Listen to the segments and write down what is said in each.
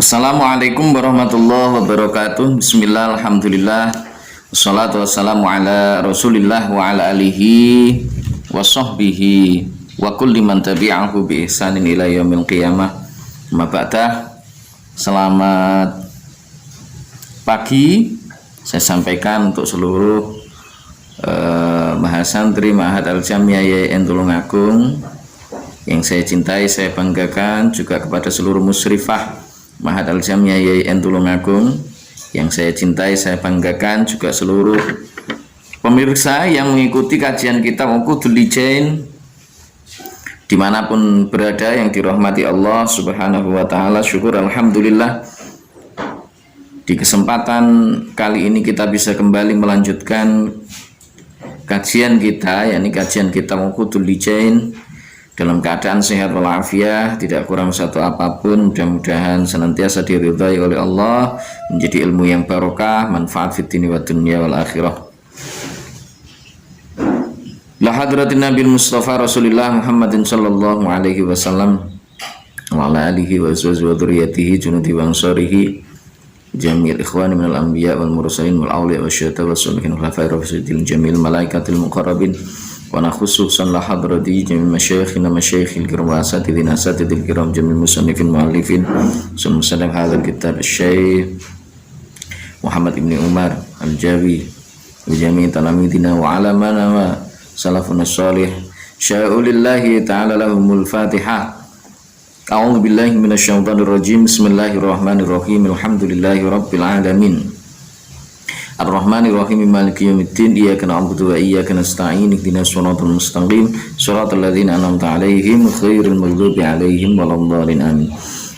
Assalamualaikum warahmatullahi wabarakatuh. Bismillah, alhamdulillah, wassalatu wassalamu ala rasulillah wa ala alihi wa sahbihi wa kulli man tabi'ahu bi ihsanin ila yaumil qiyamah. Ma ba'da. Selamat pagi saya sampaikan untuk seluruh mahasantri Ma'had Al-Jamiah YN Tulungagung yang saya cintai, saya banggakan, juga kepada seluruh musyrifah Ma'had Al-Jamiah YN Tulungagung yang saya cintai, saya banggakan, juga seluruh pemirsa yang mengikuti kajian kita Uqudul Lijain dimanapun berada yang dirahmati Allah Subhanahu wa ta'ala. Syukur alhamdulillah, di kesempatan kali ini kita bisa kembali melanjutkan kajian kita, yakni kajian kita Uqudul Lijain dalam keadaan sehat walafiat, tidak kurang satu apapun. Mudah-mudahan senantiasa diridhai oleh Allah, menjadi ilmu yang barokah, manfaat fid dini wa dunya wal akhirah. La hadratin Nabi Mustafa Rasulullah Muhammadin sallallahu alaihi wasallam wa ala alihi wa azwajihi wa dzurriyyatihi junudi wa ansarihi jamil ikhwani minal anbiya wal mursalin wal awliya wasyuhada wassalihin wal khulafa'ir rasyidin jamil malaikatil muqarrabin wa nakhususan la hadrati jamil masyayikhina masyayikhil kiram wa asatidina asatidil kiram jamil musannifin muallifin sallallahu hadzal kitab Syekh Muhammad ibn Umar Al-Jawi wa jami' talamidina wa alamana wa salafun salih sya'ulillahi ta'ala lahumul fatihah. A'udzu billahi minasyaitonir rajim. Bismillahirrahmanirrahim. Alhamdulillahi rabbil alamin. Ar-Rahmanir Rahim. Maliki yaumiddin. Iyyaka na'budu wa iyyaka nasta'in. Ihdinas shiratal mustaqim. Shiratal ladzina an'amta 'alaihim ghairil maghdubi 'alaihim waladdallin. Amin.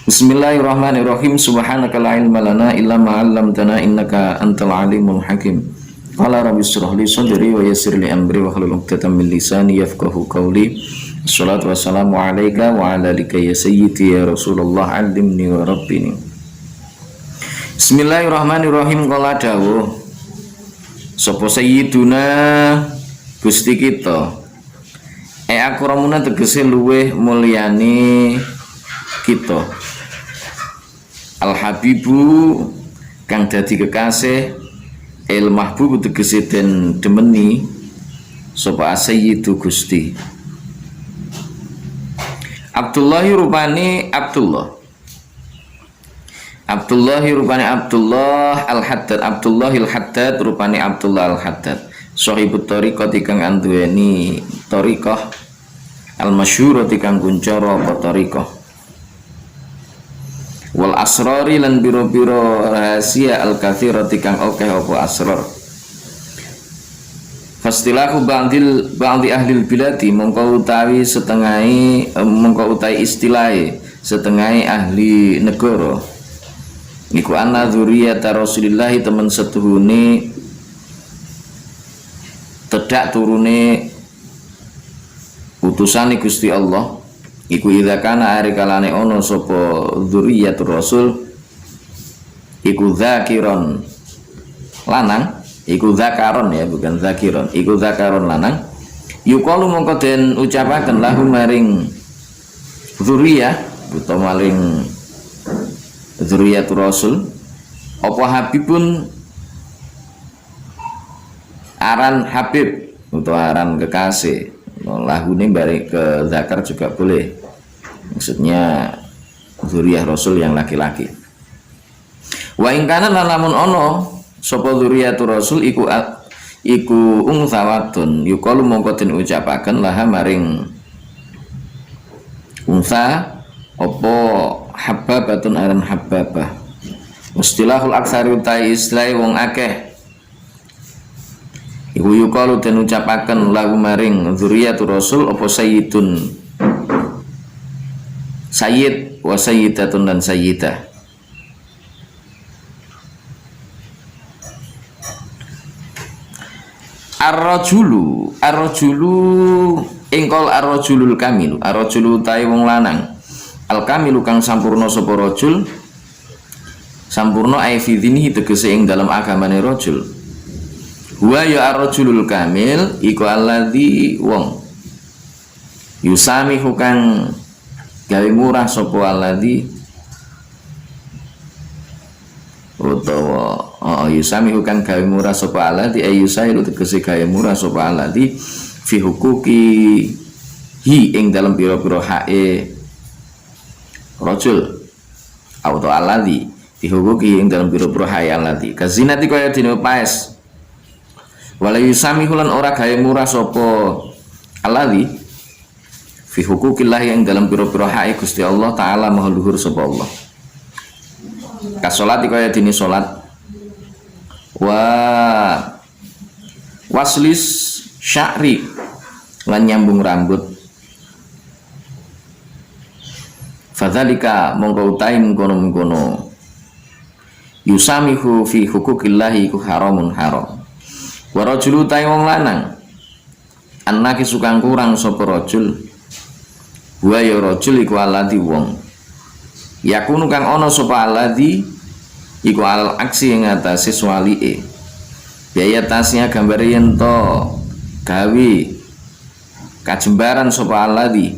Bismillahirrahmanirrahim. Subhanaka la ilma lana illa ma 'allamtana innaka antal alimul hakim. Qala rabbi shrah li sadri wa yassir li amri wa hlul 'uqdatam min lisani yafqahu qawli. Assalatu wassalamu alaika wa ala alika ya sayyidi ya Rasulullah alimni wa rabbini. Bismillahirrahmanirrahim. Qala dawuh sapa sayyiduna Gusti kita akramuna tegese luweh mulyane kita, al habibu kang dadi kekasih, el mahbub tegese den demeni sapa sayyidu Gusti. Abdullahi rupani Abdullah Al-Haddad, Abdullah Al-Haddad rupani Abdullah Al-Haddad, sahibut thariqah kang anduweni thariqah, al-masyhur kang kuncara apa thariqah, wal asrari lan biro-biro rahasia al-katsira kang akeh apa asrar. Fastilahu ba'di ahlil biladi mongko utawi istilahe setengahe ahli negara niku anna dzurriyyata Rasulillah, temen setuhune tedak turune utusane Gusti Allah iku idza kana ari kalane ana sapa dzurriyyatur rasul iku zakiron lanang, iku zakaron ya, bukan zakiron, iku zakaron lanang, yukalu mongko den ucapaken lahu maring dzurriyyah utawa maring dzurriyyatur rasul apa habibun aran habib utawa aran kekasih. Lahune bari ke zakar juga boleh, maksudnya dzurriyyah rasul yang laki-laki. Wa ing kana lamun ono sapa dzurriyyatur rasul iku ungsawadun yukalu mongko den ucapaken laha maring unsa apa habbabatun aran habbabah. Mustilahul aksari utai istilah wong akeh iku yukalu den ucapaken lahu maring dzurriyyatur rasul apa sayyidun, sayyid wa sayyidatun dan sayyidah. Ar-rajulu engkol ar-rajulul kamilu, ar-rajulu ta'i wong lanang, al-kamilu kang sampurna sapa rajul, sampurna ai fi dinihi tegese ing dalam agamane rajul. Huwa ya ar-rajulul kamil iku alladzi wong yusamihu kang gawe murah sapa alladzi utawa yusamihu kang gawe murah sapa alladzi ayusailu tegese gawe murah sapa alladzi fi hukuki hi ing dalam pira-pira hae rajul atau alladzi fi hukuki ing dalam pira-pira hae alladzi kazinati kaya dene paes wala yusamihu lan ora gawe murah sapa alladzi fi hukukillah yang dalam pira-pira hae Gusti Allah taala maha luhur sapa Allah kasolati kaya dini salat wa waslis sya'ri lan nyambung rambut fadzalika mongko utai mengkono yusamihu fi hukukillah iku haramun haram wa rajulu utai wong lanang annaki sukang kurang sapa rajul wa ya rajul iku alladzi wong yakunu kang ana sapa alladzi iku al aksi ing atase swalike biaya tasnya gambar yen to gawe kajembaran sapa alladzi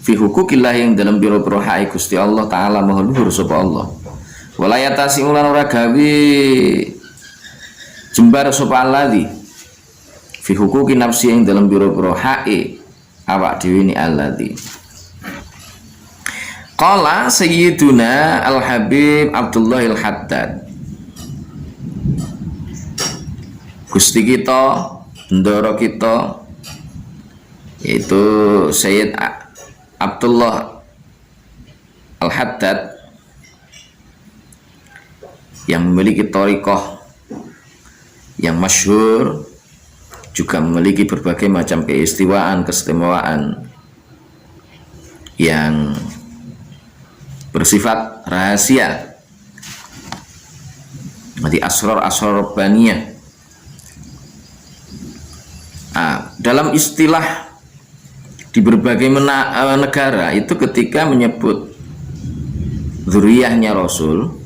fi hukukillah yang dalam biro-biro hae Gusti Allah taala maha luhur sapa Allah wala yatasi ulan ora gawe jembar sapa alladzi fi hukuki nafsi yang dalam biro-biro hae awak dhewe ni alladzi qala sayyiduna al-habib Abdullah al-Haddad Gusti kita bendoro kita yaitu Sayyid Abdullah al-Haddad yang memiliki thariqah yang masyhur juga memiliki berbagai macam keistimewaan yang bersifat rahasia di asrar rabbaniyah. Dalam istilah di berbagai negara itu ketika menyebut dzurriyyahnya Rasul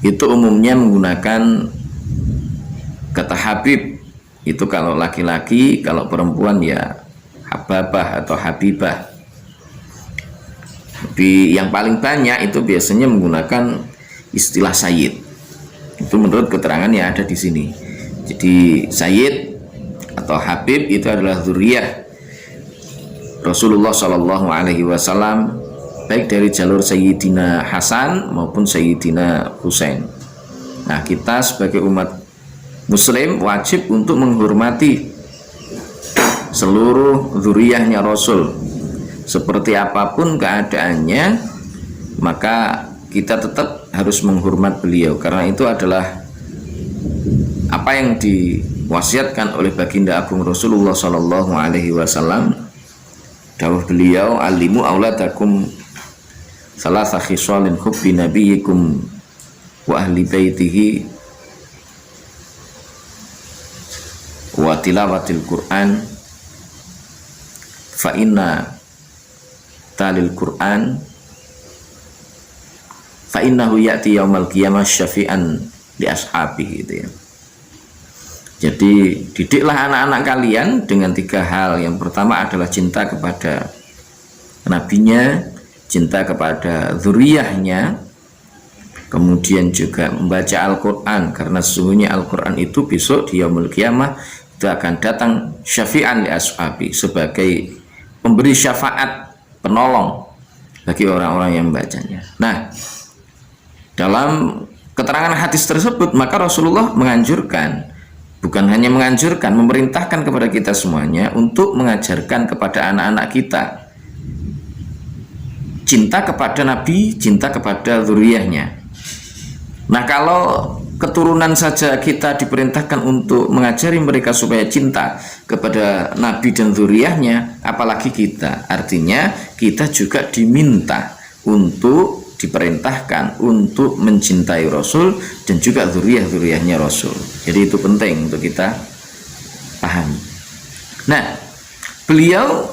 itu umumnya menggunakan kata Habib. Itu kalau laki-laki, kalau perempuan ya Hababah atau Habibah. Tapi yang paling banyak itu biasanya menggunakan istilah Sayyid. Itu menurut keterangan yang ada di sini. Jadi Sayyid atau Habib itu adalah dzurriyyah Rasulullah Shallallahu Alaihi Wasallam, baik dari jalur Sayyidina Hasan maupun Sayyidina Husain. Nah, kita sebagai umat Muslim wajib untuk menghormati seluruh dzurriyyahnya Rasul. Seperti apapun keadaannya, maka kita tetap harus menghormat beliau, karena itu adalah apa yang diwasiatkan oleh baginda agung Rasulullah Shallallahu Alaihi Wasallam. Dawuh beliau, alimu auladakum salasa khisalin hubbi nabiyikum wa ahli baitihi wa tilawatil Qur'an fa inna talil Qur'an fa innahu ya'ti yaumal qiyamah syafi'an li ashabihi gitu ya. Jadi didiklah anak-anak kalian dengan 3 hal. Yang pertama adalah cinta kepada nabinya, cinta kepada dzurriyyahnya, kemudian juga membaca Al-Quran, karena sesungguhnya Al-Quran itu besok di yaumul qiyamah itu akan datang syafi'an li ashabi, sebagai pemberi syafaat, penolong bagi orang-orang yang membacanya. Nah, dalam keterangan hadis tersebut maka Rasulullah menganjurkan, bukan hanya menganjurkan, memerintahkan kepada kita semuanya untuk mengajarkan kepada anak-anak kita cinta kepada Nabi, cinta kepada dzurriyyahnya. Nah, kalau keturunan saja kita diperintahkan untuk mengajari mereka supaya cinta kepada Nabi dan dzurriyyahnya, apalagi kita. Artinya kita juga diminta untuk diperintahkan untuk mencintai Rasul dan juga dzurriyyah-dzurriyyahnya Rasul. Jadi itu penting untuk kita pahami. Nah, beliau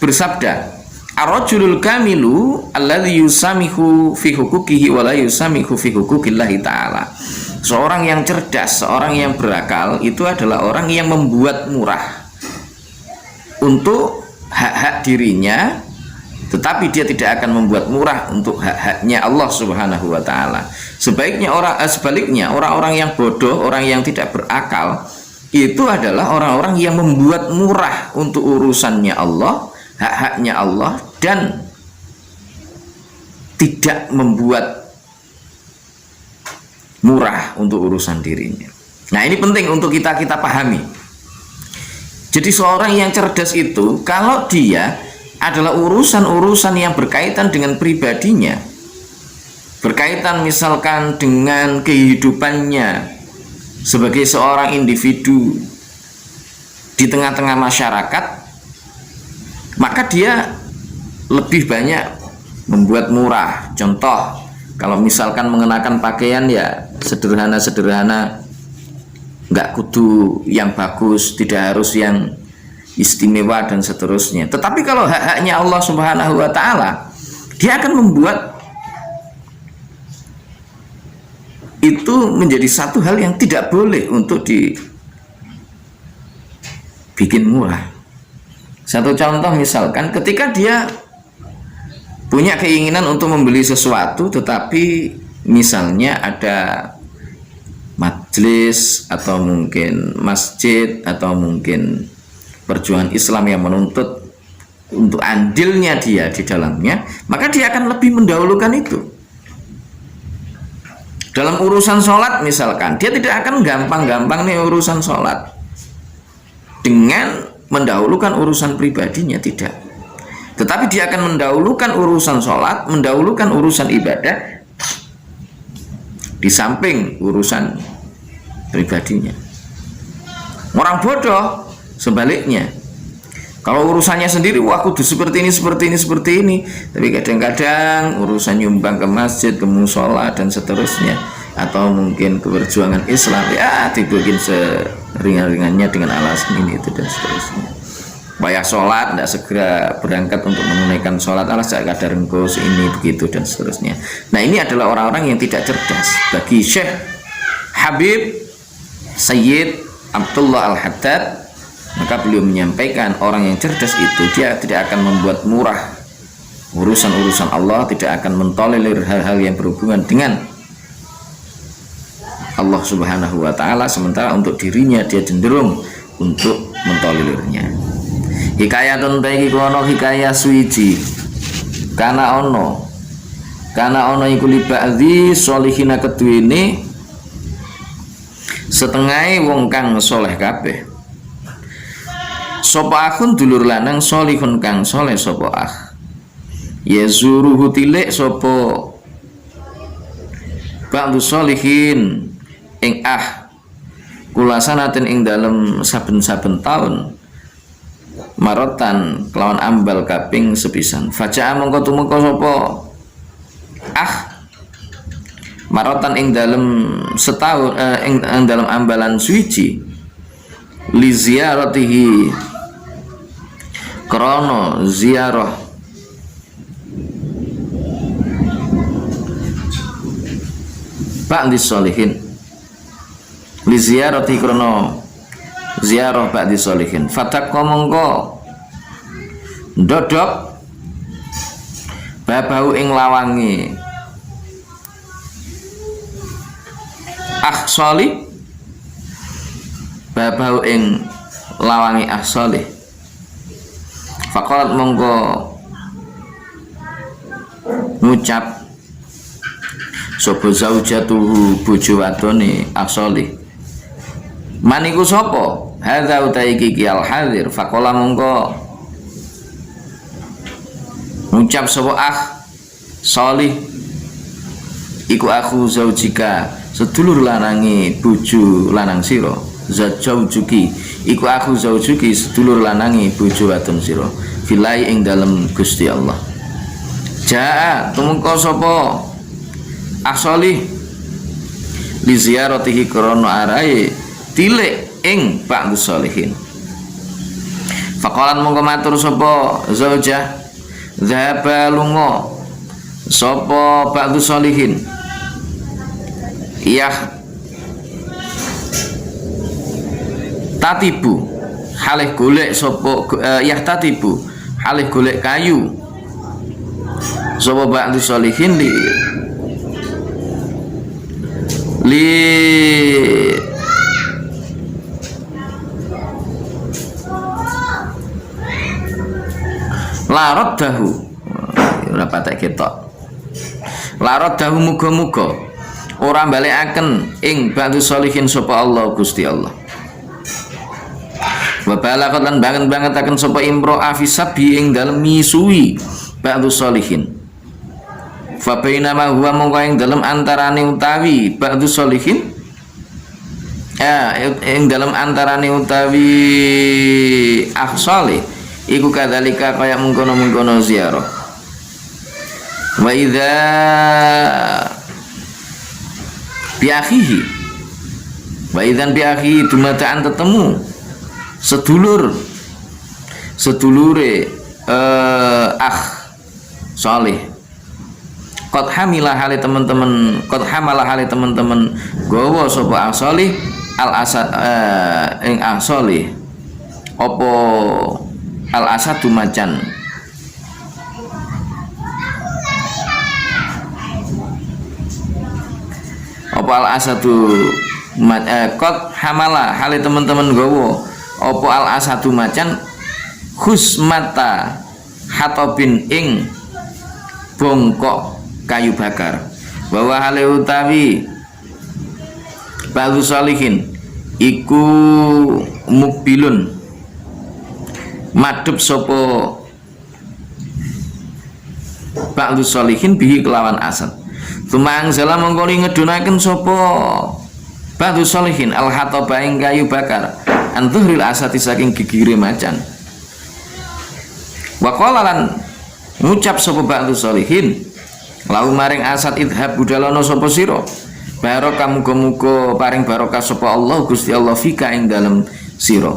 bersabda, ar-rajulul kamilu alladzi yusamihu fi hukukihi wa la yusamihu fi hukukillahi ta'ala. Seorang yang cerdas, seorang yang berakal itu adalah orang yang membuat murah untuk hak-hak dirinya tetapi dia tidak akan membuat murah untuk hak-haknya Allah Subhanahu wa taala. Sebaliknya orang-orang yang bodoh, orang yang tidak berakal, itu adalah orang-orang yang membuat murah untuk urusannya Allah, hak-haknya Allah, dan tidak membuat murah untuk urusan dirinya. Nah, ini penting untuk kita pahami. Jadi seorang yang cerdas itu, kalau dia adalah urusan-urusan yang berkaitan dengan pribadinya, berkaitan misalkan dengan kehidupannya sebagai seorang individu di tengah-tengah masyarakat, maka dia lebih banyak membuat murah. Contoh, kalau misalkan mengenakan pakaian ya sederhana-sederhana, nggak kudu yang bagus, tidak harus yang istimewa dan seterusnya. Tetapi kalau hak-haknya Allah Subhanahu wa taala, dia akan membuat itu menjadi satu hal yang tidak boleh untuk dibikin murah. Satu contoh misalkan ketika dia punya keinginan untuk membeli sesuatu, tetapi misalnya ada majelis atau mungkin masjid atau mungkin perjuangan Islam yang menuntut untuk andilnya dia di dalamnya, maka dia akan lebih mendahulukan itu. Dalam urusan sholat misalkan, dia tidak akan gampang-gampang nih urusan sholat dengan mendahulukan urusan pribadinya, tidak. Tetapi dia akan mendahulukan urusan sholat, mendahulukan urusan ibadah di samping urusan pribadinya. Orang bodoh sebaliknya, kalau urusannya sendiri, wah kudu seperti ini, tapi kadang-kadang urusan nyumbang ke masjid, ke musola dan seterusnya, atau mungkin ke perjuangan Islam, ya dibikin seringan-ringannya dengan alasan ini itu dan seterusnya. Payah sholat, tidak segera berangkat untuk menunaikan sholat, alas kadar engkos ini begitu dan seterusnya. Nah, ini adalah orang-orang yang tidak cerdas. Bagi Syekh Habib Sayyid Abdullah Al-Haddad, maka beliau menyampaikan orang yang cerdas itu dia tidak akan membuat murah urusan-urusan Allah, tidak akan mentolerir hal-hal yang berhubungan dengan Allah Subhanahu wa taala, sementara untuk dirinya dia cenderung untuk mentolelirnya. Hikayatun baiki kono hikayah suwiji kana ono iku liba'dhi sholihina keduwene setengah wong kang soleh kabeh. Sapa akhun dulur lanang sholihun kang soleh sapa akh, yazuruhu tilik sapa ba'du sholihin ing kulasanatin ing dalem saben-saben taun marotan kelawan ambal kaping sepisan. Faja'a mongko tumeka sapa marotan ing dalem setahun ing dalem ambalan suci li ziyaratihi krana ziarah ba'di sholihin, li ziyaratihi krana ziarah ba'di sholihin. Fatakka mongko ndodok babau ing lawangi sholih, babau ing lawangi sholih. Faqalat mongko ngucap sapa zaujatuhu bojo wadone sholih, maniku sapa hadza utai iki al hadir. Faqala mongko ngucap sapa sholih iku aku zaujika, sedulur lanangi bojo lanang sira. Zaujuki iku aku zaujuki, sedulur lanangi bojo wadon sira. Filai ing dalem Gusti Allah. Jaa tumeka sapa sholih li ziyaratihi krana arae tilik ing ba'du sholihin. Faqalan mongko matur sapa zaujah, dzaba lunga sapa ba'du sholihin, tatibu halih golek sapa tatibu halih golek kayu sapa ba'du sholihin li larot dahu ora patek ketok larot dahu muga-muga ora balekaken ing ba'du sholihin sapa Allah Gusti Allah wa balaghat lan banget-bangetaken sapa imro'ah fi sabi ing dalem misui ba'du sholihin fa bainama huwa mongko ing dalem antarane utawi ba'du sholihin ing dalem antarane utawi salih iku kadzalika kaya mengkono-mengkono ziarah wa idza bi akhihi wa idzan bi akhihi dumadaan tetemu sedulure salih qad hamilah hale teman-teman gawa sapa salih al asad ing salih apa al asadu macan apa al asadu qad hamala hale teman-teman gawa apa al asadu macan khusmata hatobin ing bongkok kayu bakar bahwa hale utawi ba'du sholihin iku mukbilun madhep sapa ba'du sholihin bihi kelawan asad tumang salam mongkoli ngedunaken sapa ba'du sholihin al hatoba ing kayu bakar antuhril asati saking gigire macan wa qala lan ngucap sapa ba'du sholihin lau maring asad idhab budalono sapa sira barokah muga-muga paring barokah sapa Allah Gusti Allah fika ing dalem sira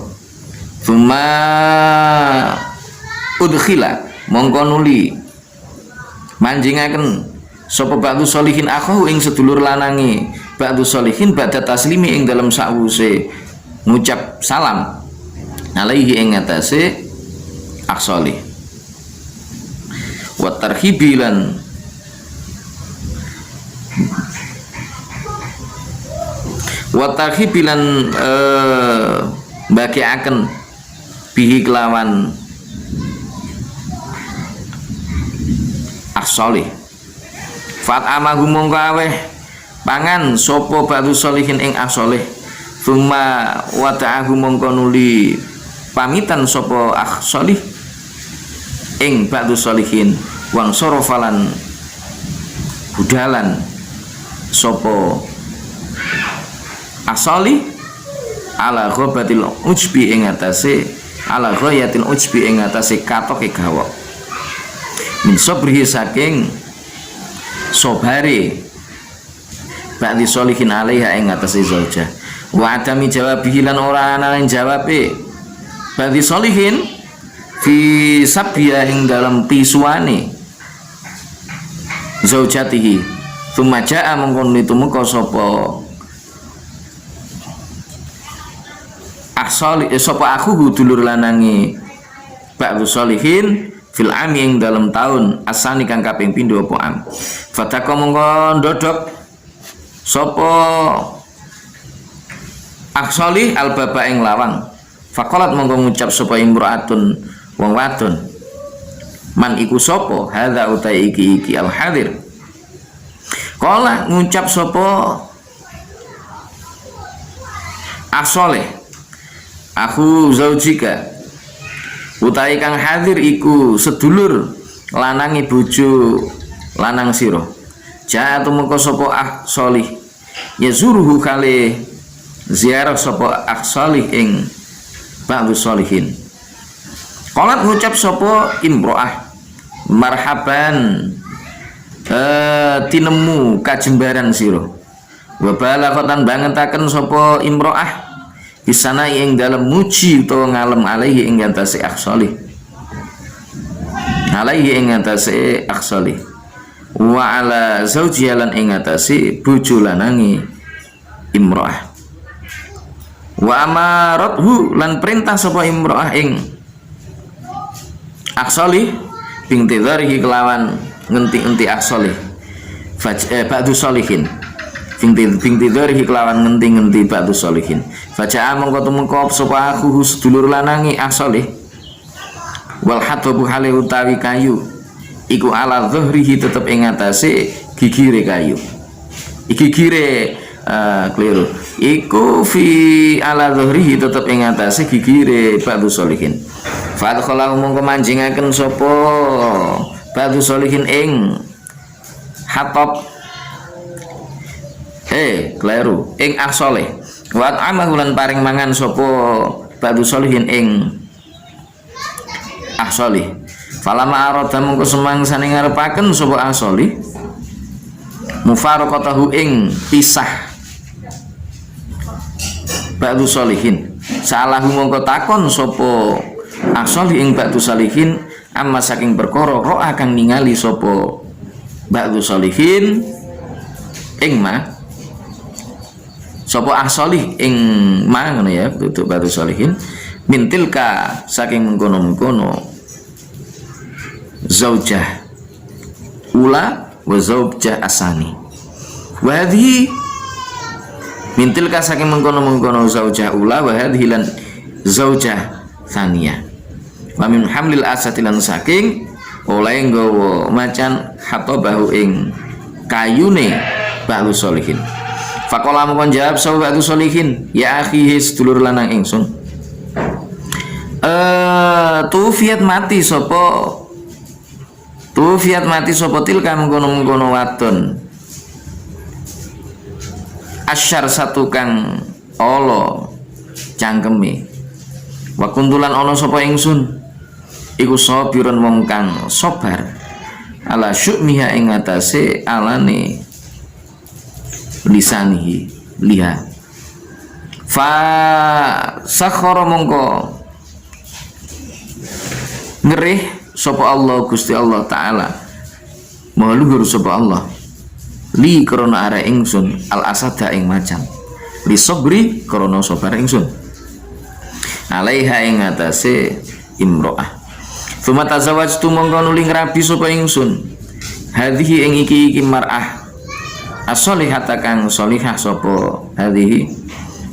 thumma udkhila mongko nuli manjingaken sapa ba'du sholihin akhahu ing sedulur lanange ba'du sholihin ba'da taslimi ing dalem sakwuse ngucap salam alaihi ing atase aksolih wa tarhibilan bagiaken bihi kelawan aksolih fat amahu mongko aweh pangan sapa ba'du sholihin ing aksolih thumma wada'ahu mongko nuli pamitan sapa aksolih ing ba'du sholihin wang sorofalan budalan sapa asoli ala ghabatil ujbi ing atase ala ghayatil ujbi ing atase katoke gawok min sabrihi saking sobare ba'di sholihin alaiha ing atase zaujah wa adami jawabihi lan ora ana jawabe ba'di sholihin fi sabya ing dalam pisuane zaujatihi thumma jaa mongkon tumeka sapa sapa aku dulur lanange ba'du sholihin fil ami ing dalam tahun asani kang kaping pindho apa am fataka mongko ndodok sapa aksolih al baba ing lawang faqalat mongko ngucap sapa imraatun wong wadon man iku sapa hadza utai iki al hadir kala ngucap sapa aksolih aku zaujika utai kang hadir iku sedulur lanange bojo lanang sira jatuh mengko sapa solih yazuruhu kale ziarah sapa solih ing ba'du sholihin qalat ngucap sapa imro'ah marhaban tinemu kajembaran sira wa balagatan bangetaken sapa imro'ah bisana ing dalam muji utawa ngalem alaihi ing atase aksolih alaihi ing atase aksolih wa ala zaujiha lan ing atase bojo lanange imro'ah wa amarathu lan perintah sapa imro'ah ing aksolih bintidharihi kelawan ngenti as-solih ba'du solihin binti dzarihi kelawan ngenti ba'du solihin faja'a mongko tumeka sapa aku sedulur lanangi as-solih wal hadabu hale utawi kayu iku ala dhahrihi tetep ing atase gigire kayu gigire keliru iku fi ala dhahrihi tetep ing atase gigire ba'du solihin fa adkhala mongko manjingaken sapa ba'du solihin ing hatab keliru ing as-solih wa amahu lan paring mangan sapa ba'du solihin ing as-solih falama arada mongko semangsane ngarepaken sapa as-solih mufaraqatahu ing pisah ba'du solihin salahu mongko takon sapa as-solih ing ba'du solihin amma saking perkara ro'a kang ningali sapa ba'du solihin ing ma sapa as-solih ing ma ngono ya tutuk ba'du solihin mintilka saking mengkono-mengkono zaujah ula wa zaujah asani wa hadhi mintilka saking mengkono-mengkono zaujah ula wa hadhi lan zaujah thaniyah wa min hamlil asatilan saking oleh nggawa macan hatabahu ing kayune ba'du solihin faqala mongkon jawab sapa ba'du solihin ya akhi sedulur lanang ingsun tufiat mati sapa tilka mengkono-mengkono wadon asyar satu kang ala cangkeme wa kuntulan ana sapa ingsun iku sabirun wong kang sabar ala syu'miha ing atase alane lisanihi liha fa sakhara mongko ngerih sapa Allah Gusti Allah taala maha luhur sapa Allah li krana are ingsun al asada ing macan li sabri krana sabar ingsun alaiha ing atase imro'ah thumma tazawwajtu mongko nuli ngrabi sapa ingsun hadhihi ing iki mar'ah as-solihata kang solihah sapa hadhihi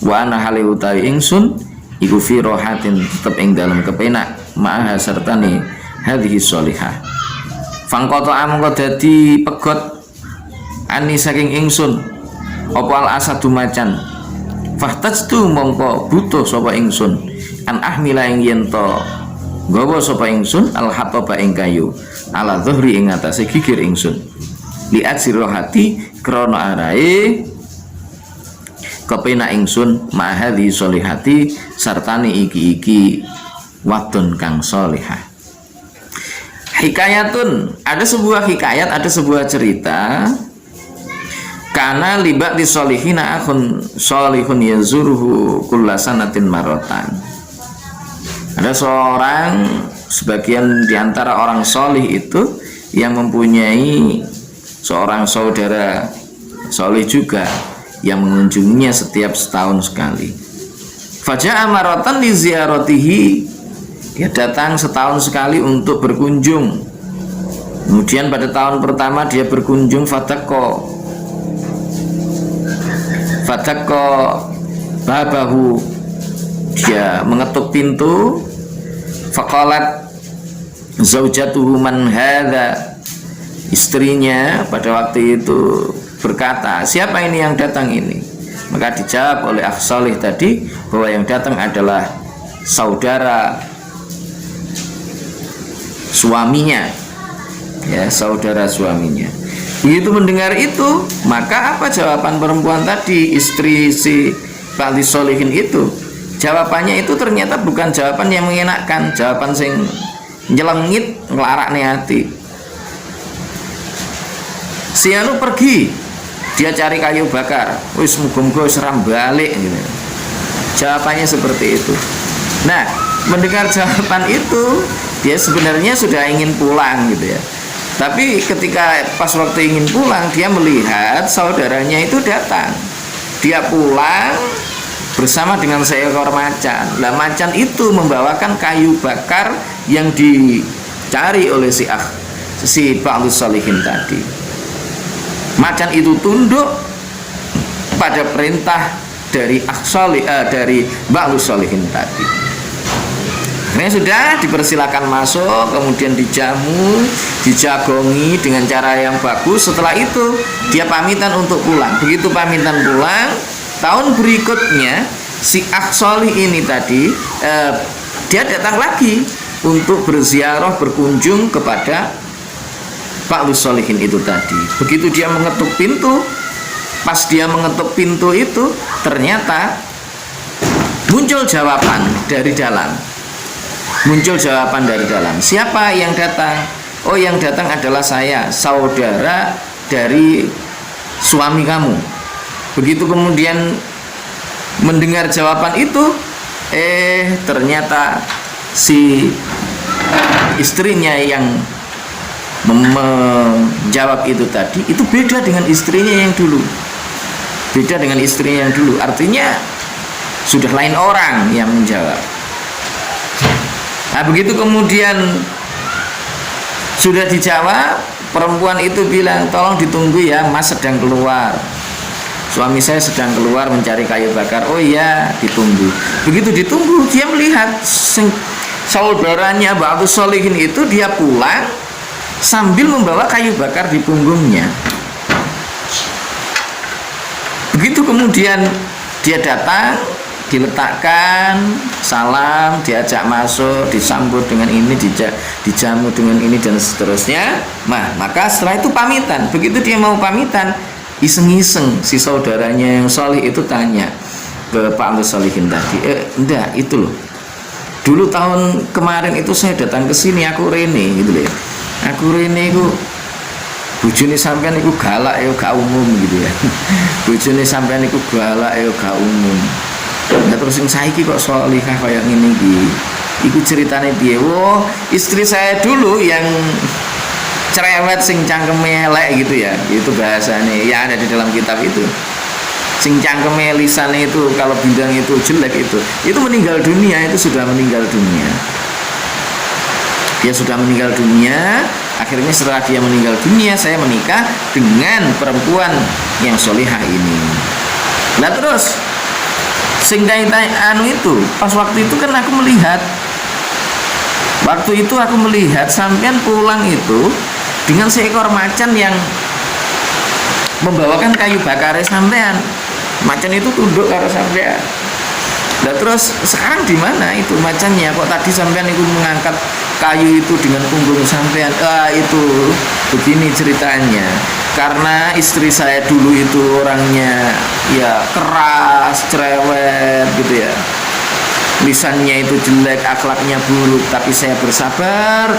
wa ana hale utawi ingsun iku fi rohatin tetep ing dalem kepenak ma'aha sertane hadhihi solihah fangkoto amangka dadi pegot ani saking ingsun apa al asadu macan fahtajtu mongko butuh sapa ingsun an ahmila ing yen to gawa sapa ingsun al hataba ing kayu ala dhuhri ing atase gigir ingsun li ajrohati krana arae kepenak ingsun ma'ahadhi solihati sartane iki wadon kang solihah. Hikayatun, ada sebuah hikayat, ada sebuah cerita karena libat di solihina akhun solihun yazuruhu kullasanatin marotan. Ada seorang, sebagian diantara orang solih itu yang mempunyai seorang saudara solih juga yang mengunjunginya setiap setahun sekali. Faja'a maratan li ziaratihi, dia datang setahun sekali untuk berkunjung. Kemudian pada tahun pertama dia berkunjung fatakko babahu, dia mengetuk pintu. Faqalat zaujatuhu man hadza, istrinya pada waktu itu berkata, siapa ini yang datang ini? Maka dijawab oleh akh salih tadi bahwa yang datang adalah saudara suaminya, ya, saudara suaminya. Begitu mendengar itu, maka apa jawaban perempuan tadi, istri si Ba'li Solihin itu? Jawabannya itu ternyata bukan jawaban yang mengenakkan, jawaban sing nyelengit nglarakne hati. Si anu pergi, dia cari kayu bakar, wis muga-muga seram balik gitu. Jawabannya seperti itu. Nah, mendengar jawaban itu, dia sebenarnya sudah ingin pulang gitu ya. Tapi ketika pas waktu ingin pulang, dia melihat saudaranya itu datang. Dia pulang bersama dengan seekor macan. Nah, macan itu membawakan kayu bakar yang dicari oleh si akh si ba'dus sholihin tadi. Macan itu tunduk pada perintah dari dari ba'dus sholihin tadi. Ini sudah dipersilakan masuk, kemudian dijamu, dijagongi dengan cara yang bagus. Setelah itu dia pamitan untuk pulang. Begitu pamitan pulang, tahun berikutnya si Aksoli ini tadi dia datang lagi untuk berziarah, berkunjung kepada ba'dus sholihin itu tadi. Begitu dia mengetuk pintu, pas dia mengetuk pintu itu ternyata muncul jawaban dari dalam. Muncul jawaban dari dalam. Siapa yang datang? Oh, yang datang adalah saya, saudara dari suami kamu. Begitu kemudian mendengar jawaban itu, ternyata si istrinya yang menjawab itu tadi itu beda dengan istrinya yang dulu. Beda dengan istrinya yang dulu. Artinya sudah lain orang yang menjawab. Nah, begitu kemudian sudah dijawab, perempuan itu bilang, tolong ditunggu ya, Mas sedang keluar, suami saya sedang keluar mencari kayu bakar. Oh iya, ditunggu. Begitu ditunggu, dia melihat saudaranya ba'dus sholihin itu dia pulang sambil membawa kayu bakar di punggungnya. Begitu kemudian dia datang, diletakkan, salam, diajak masuk, disambut dengan ini, dijamu dengan ini dan seterusnya. Nah, maka setelah itu pamitan. Begitu dia mau pamitan, iseng-iseng si saudaranya yang solih itu tanya ke ba'dus sholihin tadi, enggak, itu loh, dulu tahun kemarin itu saya datang ke sini, aku rene gitu ya. Aku rene itu bojone sampean iku galak ya gak umum gitu ya. Bojone sampean iku galak ya gak umum. Nah, terus yang saiki kok sholihah kayak ngene iki. Iku ceritane piye? Oh, istri saya dulu yang cerewet sing cangkeme elek gitu ya. Itu bahasane yang ada di dalam kitab itu. Sing cangkeme lisane itu kalau bindang itu jelek itu meninggal dunia, itu sudah meninggal dunia. Dia sudah meninggal dunia. Akhirnya setelah dia meninggal dunia, saya menikah dengan perempuan yang sholihah ini. Nah, terus sing anu itu pas waktu itu kan aku melihat, waktu itu aku melihat sampean pulang itu dengan seekor macan yang membawakan kayu bakar sampean. Macan itu tunduk karo sampean. Nah, terus sekarang di mana itu macannya? Kok tadi sampean itu mengangkat kayu itu dengan punggung sampean? Itu begini ceritanya. Karena istri saya dulu itu orangnya ya keras, cerewet gitu ya. Lisannya itu jelek, akhlaknya buruk, tapi saya sabar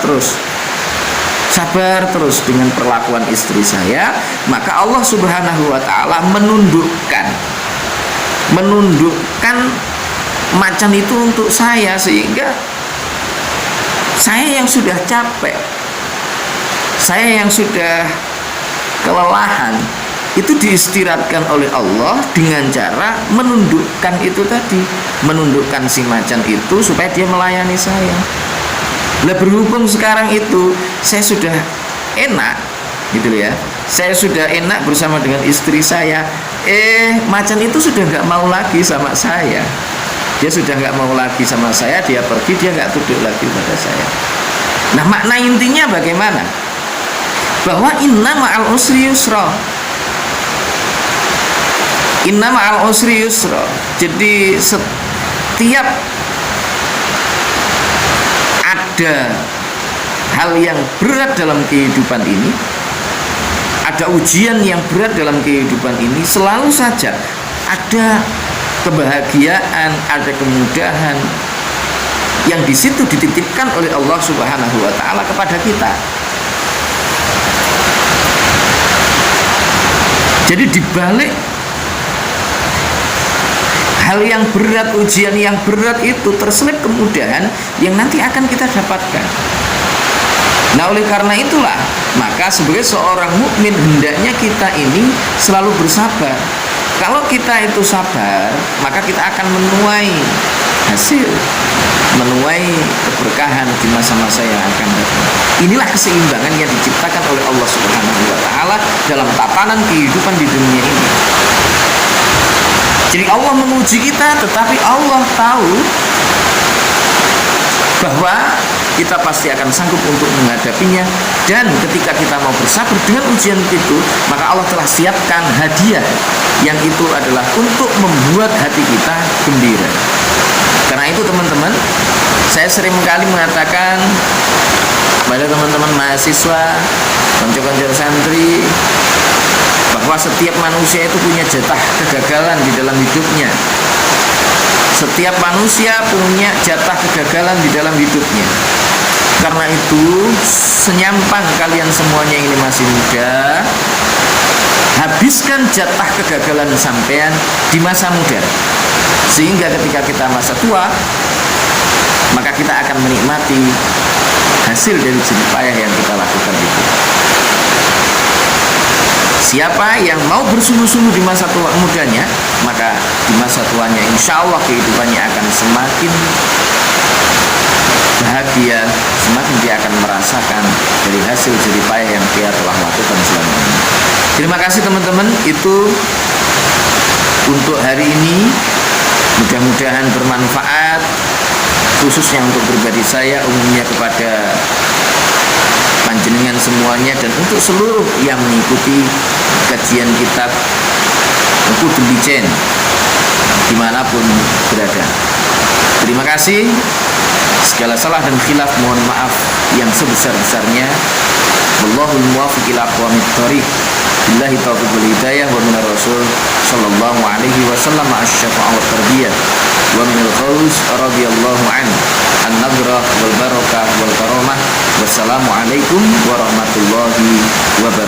terus dengan perlakuan istri saya, maka Allah Subhanahu wa taala menundukkan macan itu untuk saya, sehingga saya yang sudah capek, saya yang sudah kelelahan itu diistirahatkan oleh Allah dengan cara menundukkan itu tadi, menundukkan si macan itu supaya dia melayani saya. Lah, berhubung sekarang itu saya sudah enak gitu ya, saya sudah enak bersama dengan istri saya, macan itu sudah nggak mau lagi sama saya. Dia sudah nggak mau lagi sama saya, dia pergi, dia nggak tunduk lagi pada saya. Nah, makna intinya bagaimana? Bahwa inna ma'al usri yusra. Inna ma'al usri yusra. Jadi setiap ada hal yang berat dalam kehidupan ini, ada ujian yang berat dalam kehidupan ini, selalu saja ada kebahagiaan, ada kemudahan yang di situ dititipkan oleh Allah Subhanahu wa taala kepada kita. Jadi dibalik hal yang berat, ujian yang berat itu terselip kemudahan yang nanti akan kita dapatkan. Nah, oleh karena itulah, maka sebagai seorang mukmin hendaknya kita ini selalu bersabar. Kalau kita itu sabar, maka kita akan menuai hasil. menuai keberkahan di masa-masa yang akan datang. Inilah keseimbangan yang diciptakan oleh Allah Subhanahu wa taala dalam tatanan kehidupan di dunia ini. Jadi Allah menguji kita, tetapi Allah tahu bahwa kita pasti akan sanggup untuk menghadapinya, dan ketika kita mau bersabar dengan ujian itu, maka Allah telah siapkan hadiah yang itu adalah untuk membuat hati kita gembira. Karena itu teman-teman, saya sering kali mengatakan pada teman-teman mahasiswa, konco-konco santri, bahwa setiap manusia itu punya jatah kegagalan di dalam hidupnya. Setiap manusia punya jatah kegagalan di dalam hidupnya. Karena itu, senyampang kalian semuanya ini masih muda, habiskan jatah kegagalan sampean di masa muda, sehingga ketika kita masa tua, maka kita akan menikmati hasil dari jerih payah yang kita lakukan itu. Siapa yang mau bersungguh-sungguh di masa tua mudanya, maka di masa tuanya insya Allah kehidupannya akan semakin bahagia, semakin dia akan merasakan dari hasil jerih payah yang dia telah lakukan selama ini. Terima kasih teman-teman, itu untuk hari ini. Mudah-mudahan bermanfaat, khususnya untuk pribadi saya, umumnya kepada panjenengan semuanya, dan untuk seluruh yang mengikuti kajian kitab Qudul Lijen dimanapun berada. Terima kasih. Segala salah dan khilaf mohon maaf yang sebesar-besarnya. Wallahul muwaffiq ila aqwamit thoriq. Billahi taufiq wal hidayah, wa minar rasul sallallahu alaihi wasallam asy-syafa'ah wa tarbiyah, wa minal khaus radhiyallahu an an-nadrah wal barakah wal karamah. Wassalamu alaikum warahmatullahi wabarakatuh.